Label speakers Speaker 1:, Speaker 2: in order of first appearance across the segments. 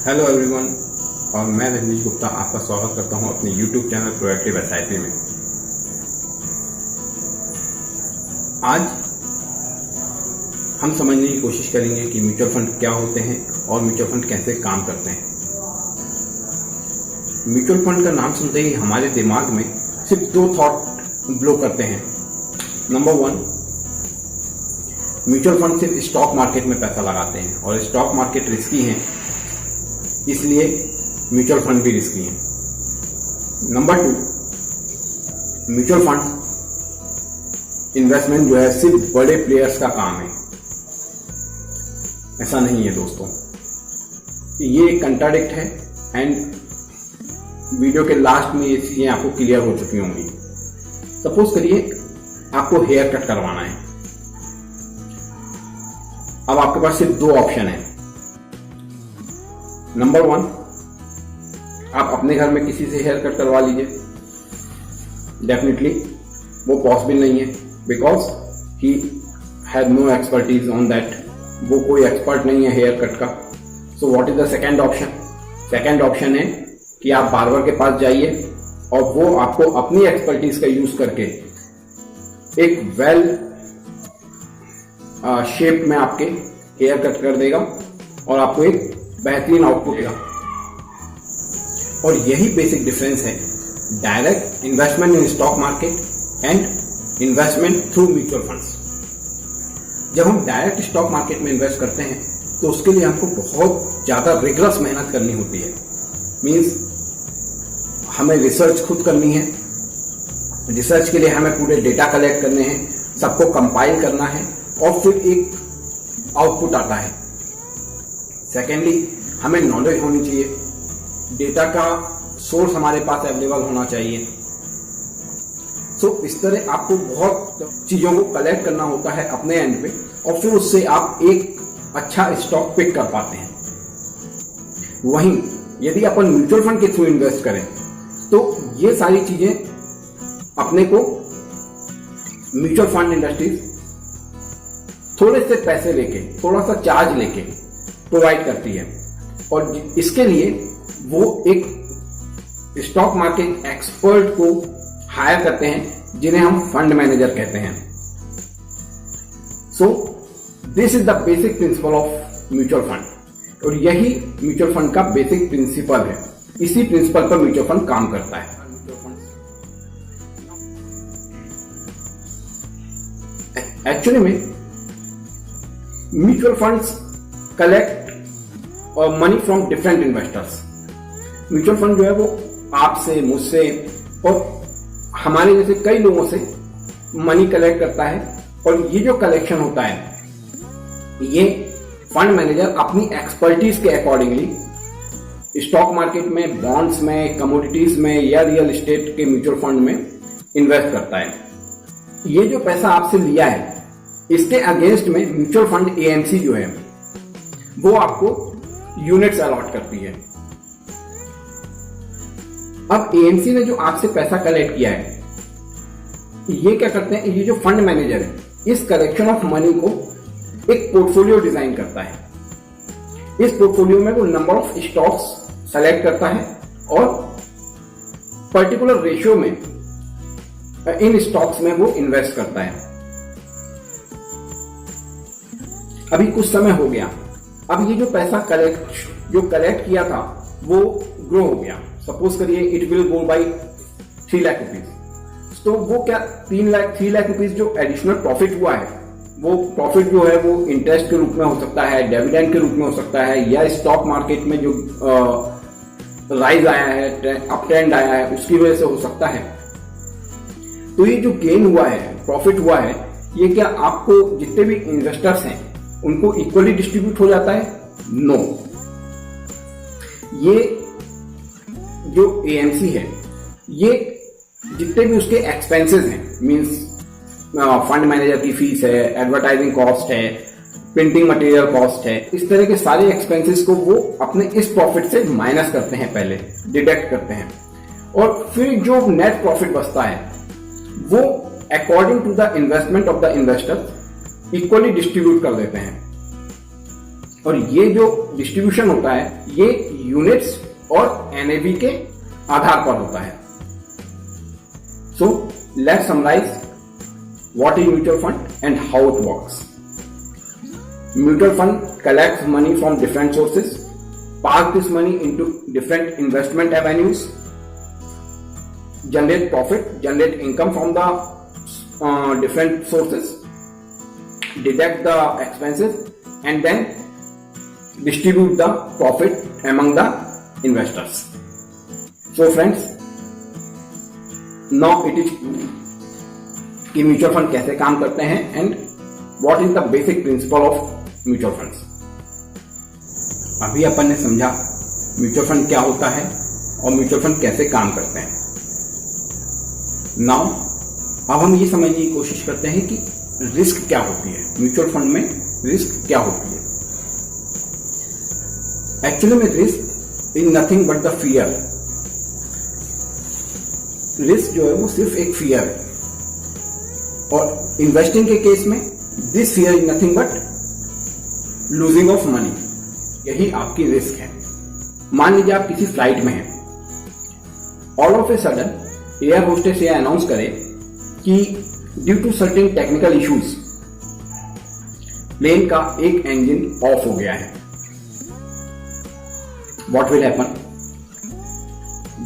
Speaker 1: Hello everyone, और मैं रजनीश गुप्ता आपका स्वागत करता हूं अपने YouTube चैनल प्रोएक्टिव एसआईपी में। आज हम समझने की कोशिश करेंगे कि म्यूचुअल फंड क्या होते हैं और म्यूचुअल फंड कैसे काम करते हैं। म्यूचुअल फंड का नाम सुनते ही हमारे दिमाग में सिर्फ दो थॉट ब्लो करते हैं। नंबर वन, म्यूचुअल फंड सिर्फ स्टॉक मार्केट में पैसा लगाते हैं और स्टॉक मार्केट रिस्की है, इसलिए म्यूचुअल फंड भी रिस्की है। Number two, mutual fund investment जो है सिर्फ बड़े प्लेयर्स का काम है। ऐसा नहीं है दोस्तों, ये एक कंट्राडिक्ट है एंड वीडियो के लास्ट में ये चीजें आपको क्लियर हो चुकी होंगी। सपोज करिए आपको हेयर कट करवाना है। अब आपके पास सिर्फ दो ऑप्शन है। नंबर वन, आप अपने घर में किसी से हेयर कट करवा लीजिए। डेफिनेटली वो पॉसिबल नहीं है, because he has no expertise on that. वो कोई एक्सपर्ट नहीं है हेयर कट का। So what is the second option? Second option है कि आप बार्बर के पास जाइए और वो आपको अपनी एक्सपर्टीज का यूज करके एक वेल शेप में आपके हेयर कट कर देगा और आपको एक बेहतरीन आउटपुट देगा। और यही बेसिक डिफरेंस है direct investment in stock market and investment through mutual funds. जब हम डायरेक्ट स्टॉक मार्केट में इन्वेस्ट करते हैं तो उसके लिए हमको बहुत ज्यादा रिगरस मेहनत करनी होती है। मींस हमें रिसर्च खुद करनी है। रिसर्च के लिए हमें पूरे डेटा कलेक्ट करने हैं, सबको कंपाइल करना है और फिर एक आउटपुट आता है। सेकेंडली, हमें नॉलेज होनी चाहिए, डेटा का सोर्स हमारे पास अवेलेबल होना चाहिए। सो इस तरह आपको बहुत चीजों को कलेक्ट करना होता है अपने एंड पे और फिर उससे आप एक अच्छा स्टॉक पिक कर पाते हैं। वहीं यदि अपन म्यूचुअल फंड के थ्रू इन्वेस्ट करें तो ये सारी चीजें अपने को म्यूचुअल फंड इंडस्ट्रीज थोड़े से पैसे लेके, थोड़ा सा चार्ज लेके प्रोवाइड करती है और इसके लिए वो एक स्टॉक मार्केट एक्सपर्ट को हायर करते हैं जिन्हें हम फंड मैनेजर कहते हैं। सो this is the basic principle of mutual fund और यही म्यूचुअल फंड का बेसिक प्रिंसिपल है। इसी प्रिंसिपल पर म्यूचुअल फंड काम करता है। एक्चुअली में mutual funds collect money from different investors. Mutual fund जो है वो आपसे, मुझसे और हमारे जैसे कई लोगों से मनी कलेक्ट करता है और ये जो कलेक्शन होता है ये फंड मैनेजर अपनी एक्सपर्टीज के अकॉर्डिंगली स्टॉक मार्केट में, बॉन्ड्स में, कमोडिटीज में या रियल एस्टेट के म्यूचुअल फंड में इन्वेस्ट करता है। ये जो पैसा आपसे लिया है इसके अगेंस्ट में म्यूचुअल फंड एएमसी जो है वो आपको यूनिट्स अलॉट करती है। अब एएमसी ने जो आपसे पैसा कलेक्ट किया है ये क्या करते हैं, ये जो फंड मैनेजर है इस कलेक्शन ऑफ मनी को एक पोर्टफोलियो डिजाइन करता है। इस पोर्टफोलियो में वो नंबर ऑफ स्टॉक्स सेलेक्ट करता है और पर्टिकुलर रेशियो में इन स्टॉक्स में वो इन्वेस्ट करता है। अभी कुछ समय हो गया, अब ये जो पैसा कलेक्ट किया था वो ग्रो हो गया। सपोज करिए it will go by 3 lakh rupees. तो वो क्या 3 लाख रुपीज जो एडिशनल प्रॉफिट हुआ है वो प्रॉफिट जो है वो इंटरेस्ट के रूप में हो सकता है, डिविडेंड के रूप में हो सकता है या स्टॉक मार्केट में जो राइज आया है, अप ट्रेंड आया है उसकी वजह से हो सकता है। तो ये जो गेन हुआ है, प्रॉफिट हुआ है, ये क्या आपको जितने भी इन्वेस्टर्स हैं उनको इक्वली डिस्ट्रीब्यूट हो जाता है? नो। ये जो एएमसी है ये जितने भी उसके एक्सपेंसेस हैं, मींस फंड मैनेजर की फीस है, एडवर्टाइजिंग कॉस्ट है, प्रिंटिंग मटेरियल कॉस्ट है, इस तरह के सारे एक्सपेंसेस को वो अपने इस प्रॉफिट से माइनस करते हैं, पहले डिडक्ट करते हैं और फिर जो नेट प्रॉफिट बचता है वो according to the investment of the investor equally distribute कर देते हैं। और ये जो डिस्ट्रीब्यूशन होता है ये यूनिट्स और एनएवी के आधार पर होता है। So let's summarize what is mutual fund and how it works. Mutual fund collects money from different sources, park this money into different investment avenues, generate profit, generate income from the different sources, deduct the expenses, and then distribute the profit among the investors. So friends, now it is कि mutual fund कैसे काम करते हैं and what is the basic principle of mutual funds. अभी अपन ने समझा mutual fund क्या होता है और म्यूचुअल फंड कैसे काम करते हैं। नाउ अब हम ये समझने की कोशिश करते हैं कि रिस्क क्या होती है, म्यूचुअल फंड में रिस्क क्या होती है। एक्चुअली में risk is nothing but the fear. Risk जो है वो सिर्फ एक फियर है, और इन्वेस्टिंग के केस में this fear is nothing but losing of money. यही आपकी रिस्क है। मान लीजिए आप किसी फ्लाइट में हैं, all of a sudden air hostess ये अनाउंस करे कि due to certain technical issues plane का एक इंजन ऑफ हो गया है। What will happen?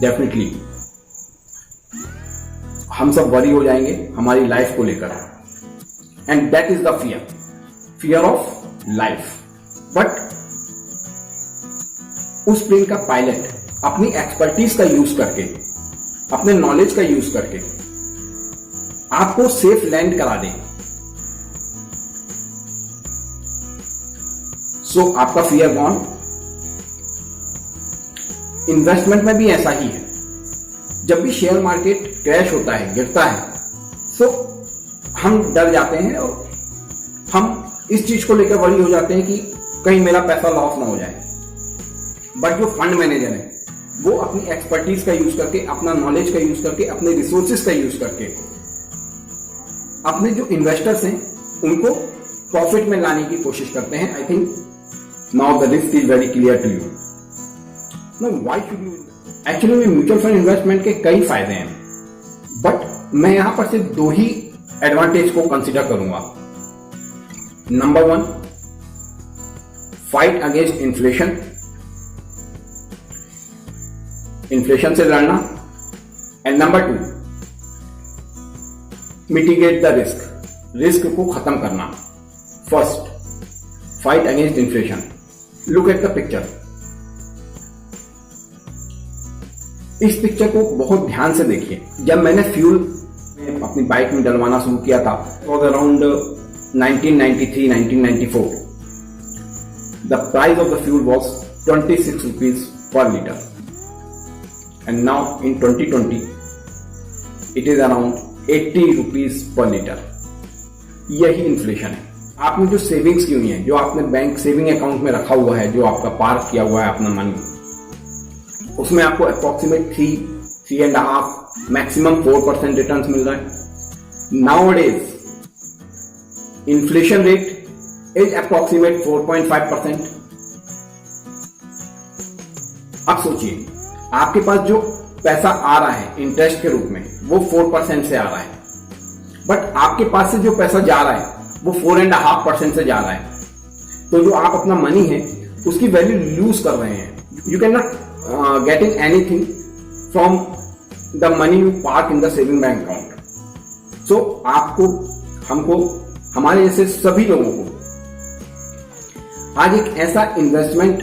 Speaker 1: डेफिनेटली हम सब वरी हो जाएंगे हमारी लाइफ को लेकर, and that is the fear, fear of life. But उस प्लेन का पायलट अपनी एक्सपर्टीज का यूज करके, अपने नॉलेज का यूज करके आपको सेफ लैंड करा दे, सो आपका फियर गॉन। इन्वेस्टमेंट में भी ऐसा ही है। जब भी शेयर मार्केट क्रैश होता है, गिरता है, सो हम डर जाते हैं और हम इस चीज को लेकर वरी हो जाते हैं कि कहीं मेरा पैसा लॉस ना हो जाए। बट जो फंड मैनेजर है वो अपनी एक्सपर्टीज का यूज करके, अपना नॉलेज का यूज करके, अपने रिसोर्सेज का यूज करके अपने जो इन्वेस्टर्स हैं उनको प्रॉफिट में लाने की कोशिश करते हैं। I think now the risk is very clear to you. Now why should you? Actually में म्यूचुअल फंड इन्वेस्टमेंट के कई फायदे हैं, बट मैं यहां पर सिर्फ दो ही एडवांटेज को कंसीडर करूंगा। Number 1, fight against inflation, inflation से लड़ना, and number 2, mitigate the risk, risk को खत्म करना। First, fight against inflation. Look at the picture. इस पिक्चर को बहुत ध्यान से देखिए। जब मैंने फ्यूल अपनी बाइक में डलवाना शुरू किया था, was around 1993-1994, the price of the fuel was 26 rupees per liter, and now in 2020 it is around 80 rupees per liter. यही इन्फ्लेशन है। आपने जो सेविंग्स की हुई है, जो आपने बैंक सेविंग अकाउंट में रखा हुआ है, जो आपका पार्क किया हुआ है अपना मनी, उसमें आपको अप्रोक्सीमेट 3.5 मैक्सिमम 4% रिटर्न्स मिल रहा है। Nowadays inflation rate is approximate 4.5%। अब सोचिए, आपके पास जो पैसा आ रहा है इंटरेस्ट के रूप में वो 4% से आ रहा है, बट आपके पास से जो पैसा जा रहा है वो 4.5% से जा रहा है। तो जो आप अपना मनी है उसकी वैल्यू लूज कर रहे हैं। You can not getting anything from the money you park in the saving bank account. So आपको, हमको, हमारे जैसे सभी लोगों को आज एक ऐसा इन्वेस्टमेंट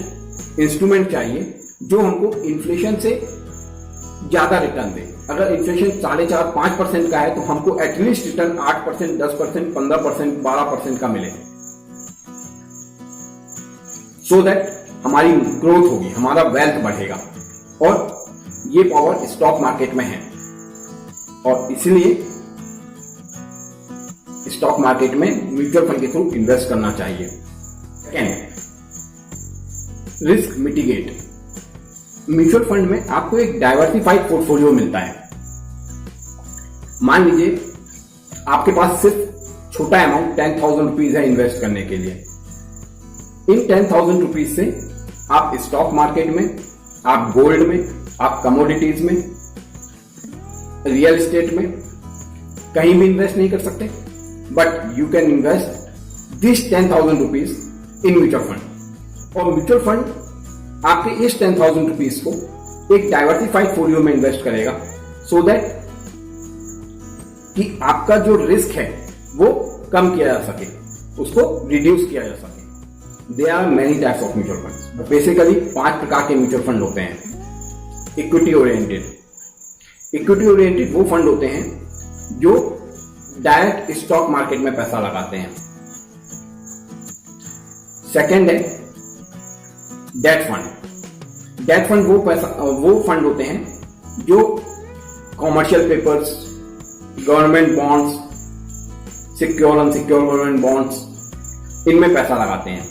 Speaker 1: इंस्ट्रूमेंट चाहिए जो हमको इन्फ्लेशन से ज्यादा रिटर्न दे। अगर इन्फ्लेशन 4.5-5% का है तो हमको एटलीस्ट रिटर्न 8%, 10%, 15%, 12% का मिले, सो दैट हमारी ग्रोथ होगी, हमारा वेल्थ बढ़ेगा। और ये पावर स्टॉक मार्केट में है, और इसलिए स्टॉक मार्केट में म्यूचुअल फंड के थ्रू इन्वेस्ट करना चाहिए। Second, risk mitigate. Mutual fund में आपको एक डाइवर्सिफाइड पोर्टफोलियो मिलता है। मान लीजिए आपके पास सिर्फ छोटा अमाउंट 10,000 रुपीज है इन्वेस्ट करने के लिए। इन 10,000 रुपीज से आप स्टॉक मार्केट में आप गोल्ड में, आप कमोडिटीज में, रियल एस्टेट में कहीं भी इन्वेस्ट नहीं कर सकते, but you can invest this 10,000 rupees in mutual fund. और म्यूचुअल फंड आपके इस 10,000 रुपीज को एक डाइवर्सिफाइड फोलियो में इन्वेस्ट करेगा, सो दैट कि आपका जो रिस्क है वो कम किया जा सके, उसको रिड्यूस किया जा सके। There are many types of mutual funds. Basically 5 प्रकार के म्यूचुअल फंड होते हैं। Equity oriented. इक्विटी ओरिएंटेड वो फंड होते हैं जो डायरेक्ट स्टॉक मार्केट में पैसा लगाते हैं। सेकेंड है डेट फंड। डेट फंड वो फंड होते हैं जो commercial papers, government bonds, secure unsecure government bonds, इनमें पैसा लगाते हैं।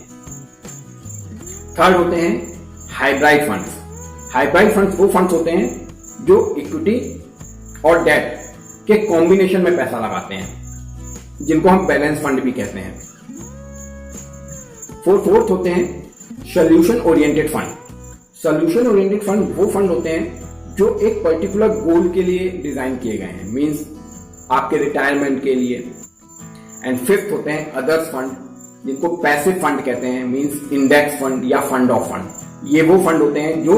Speaker 1: थर्ड होते हैं हाइब्रिड फंड्स। हाइब्रिड फंड्स वो फंड्स होते हैं जो इक्विटी और डेट के कॉम्बिनेशन में पैसा लगाते हैं, जिनको हम बैलेंस फंड भी कहते हैं। फोर्थ होते हैं solution oriented fund. Solution oriented fund वो फंड होते हैं जो एक पर्टिकुलर गोल के लिए डिजाइन किए गए हैं, मींस आपके रिटायरमेंट के लिए। एंड फिफ्थ होते हैं अदर्स फंड, जिनको पैसिव फंड कहते हैं, मींस इंडेक्स फंड या फंड ऑफ फंड। ये वो फंड होते हैं जो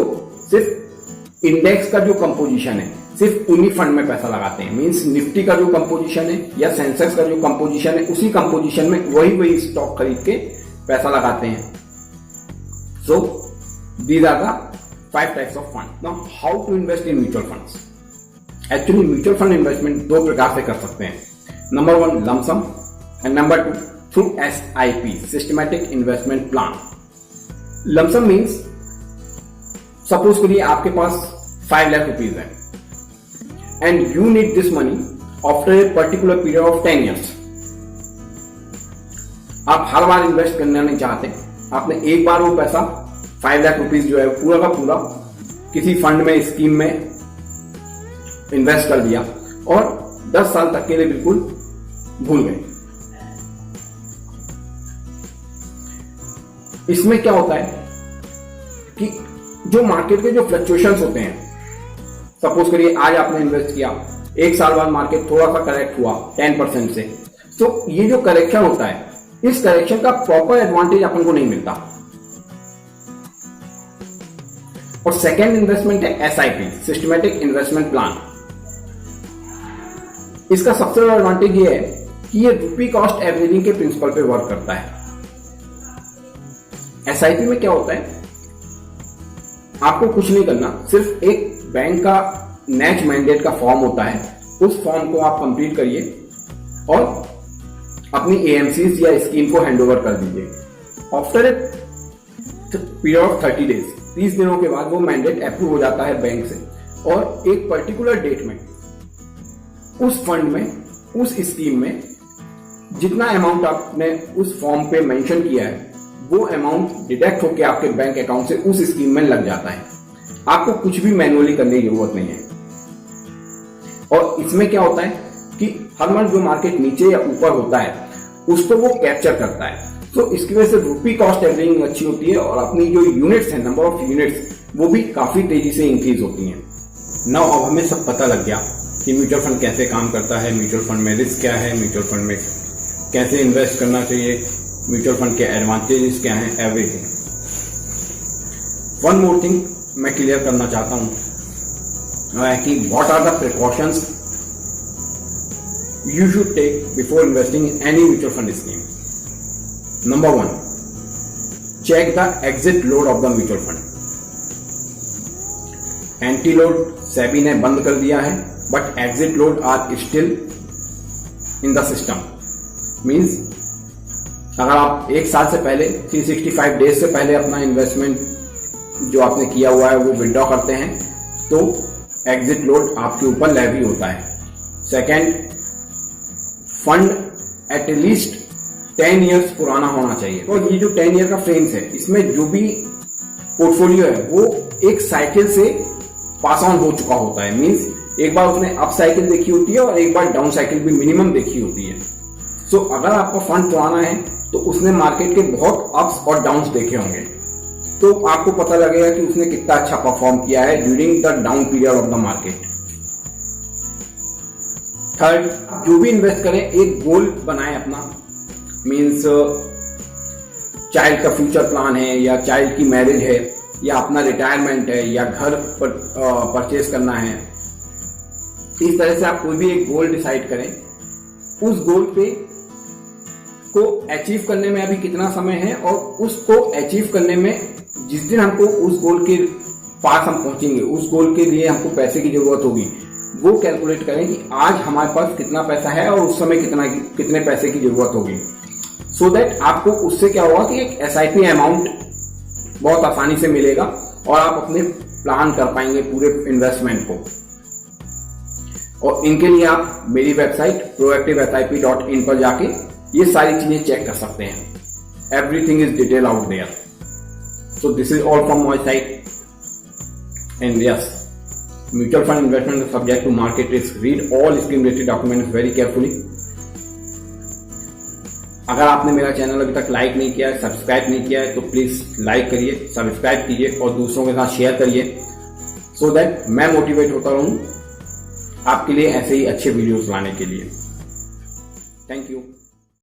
Speaker 1: सिर्फ इंडेक्स का जो कंपोजिशन है सिर्फ उन्हीं फंड में पैसा लगाते हैं, मींस निफ्टी का जो कंपोजिशन है या सेंसेक्स का जो कंपोजिशन है उसी कंपोजिशन में वही स्टॉक खरीद के पैसा लगाते हैं। So these are the 5 types of fund. Now how to invest in mutual funds. Actually mutual fund investment 2 प्रकार से कर सकते हैं। Number 1 lumpsum and number 2 through SIP, systematic investment plan. Lumpsum means suppose करिए आपके पास 5 लाख रुपीज है and you need this money after a particular period of 10 years। आप हर बार इन्वेस्ट करना नहीं चाहते, आपने एक बार वो पैसा 5 लाख रुपीज जो है पूरा का पूरा किसी फंड में, स्कीम में इन्वेस्ट कर दिया और 10 साल तक के लिए बिल्कुल भूल गए। इसमें क्या होता है कि जो मार्केट के जो फ्लक्चुएशंस होते हैं, सपोज करिए आज आपने इन्वेस्ट किया, 1 साल बाद मार्केट थोड़ा सा करेक्ट हुआ 10% से, तो ये जो करेक्शन होता है, इस करेक्शन का प्रॉपर एडवांटेज अपन को नहीं मिलता। और सेकेंड इन्वेस्टमेंट है SIP, सिस्टमैटिक इन्वेस्टमेंट प्लान। इसका सबसे बड़ा एडवांटेज ये है कि ये रुपी कॉस्ट एवरेजिंग के प्रिंसिपल पे वर्क करता है। SIP में क्या होता है, आपको कुछ नहीं करना, सिर्फ एक बैंक का नेट मैंडेट का फॉर्म होता है, उस फॉर्म को आप कंप्लीट करिए और अपनी AMCs या स्कीम को हैंड ओवर कर दीजिए। After a period of 30 days, 30 दिनों के बाद वो मैंडेट अप्रूव हो जाता है बैंक से, और एक पर्टिकुलर डेट में उस फंड में, उस स्कीम में जितना अमाउंट आपने उस फॉर्म पे मेंशन किया है, वो अमाउंट डिडक्ट होकर आपके बैंक अकाउंट से उस स्कीम में लग जाता है। आपको कुछ भी मैन्युअली करने की जरूरत नहीं है। और इसमें क्या होता है कि हर मंथ जो मार्केट नीचे या ऊपर होता है उसको वो कैप्चर करता है, तो इसकी वजह से रुपी कॉस्ट एवरेजिंग अच्छी होती है और अपनी जो यूनिट्स है, नंबर ऑफ यूनिट्स, वो भी काफी तेजी से इंक्रीज होती हैं। नाउ अब हमें सब पता लग गया कि म्यूचुअल फंड कैसे काम करता है, म्यूचुअल फंड में रिस्क क्या है, म्यूचुअल फंड में कैसे इन्वेस्ट करना चाहिए, म्यूचुअल फंड के एडवांटेजेस क्या हैं, एवरीथिंग। वन मोर थिंग मैं क्लियर करना चाहता हूं कि what are the precautions you should take before investing in any mutual fund scheme. Number 1, check the exit load of the mutual fund. Entry load SEBI ने बंद कर दिया है, but exit load are still in the system. Means अगर आप 1 साल से पहले, 365 डेज से पहले अपना इन्वेस्टमेंट जो आपने किया हुआ है वो विड्रॉ करते हैं, तो एग्जिट लोड आपके ऊपर लेवी होता है। सेकेंड, फंड एटलीस्ट 10 years पुराना होना चाहिए। और ये जो 10 year का फ्रेम्स है, इसमें जो भी पोर्टफोलियो है वो एक साइकिल से पास ऑन हो चुका होता है। मींस एक बार उसने अप साइकिल देखी होती है और एक बार डाउन साइकिल भी मिनिमम देखी होती है। सो अगर आपका फंड पुराना है तो उसने मार्केट के बहुत अप्स और डाउन्स देखे होंगे। तो आपको पता लगेगा कि उसने कितना अच्छा परफॉर्म किया है during the down period of the market. Third, जो भी इन्वेस्ट करें एक गोल बनाएं अपना, मीन्स चाइल्ड का फ्यूचर प्लान है या चाइल्ड की मैरिज है या अपना रिटायरमेंट है या घर परचेज करना है। इस तरह से आप कोई भी एक गोल डिसाइड करें, उस गोल पे को अचीव करने में अभी कितना समय है और उसको अचीव करने में जिस दिन हमको उस गोल के पास हम पहुंचेंगे, उस गोल के लिए हमको पैसे की जरूरत होगी, वो कैलकुलेट करें कि आज हमारे पास कितना पैसा है और उस समय कितने पैसे की जरूरत होगी। सो दैट आपको उससे क्या होगा कि एक SIP अमाउंट बहुत आसानी से मिलेगा और आप अपने प्लान कर पाएंगे पूरे इन्वेस्टमेंट को। और इनके लिए आप मेरी वेबसाइट proactivesip.in पर जाके ये सारी चीजें चेक कर सकते हैं। Everything is detail out there. So this is all from my side and yes, mutual fund investment subject to market risk, read all scheme related documents very carefully. अगर आपने मेरा चैनल अभी तक लाइक नहीं किया है, सब्सक्राइब नहीं किया है, तो प्लीज लाइक करिए, सब्सक्राइब कीजिए और दूसरों के साथ शेयर करिए, सो दैट मैं मोटिवेट होता रहूं आपके लिए ऐसे ही अच्छे वीडियोस लाने के लिए। Thank you.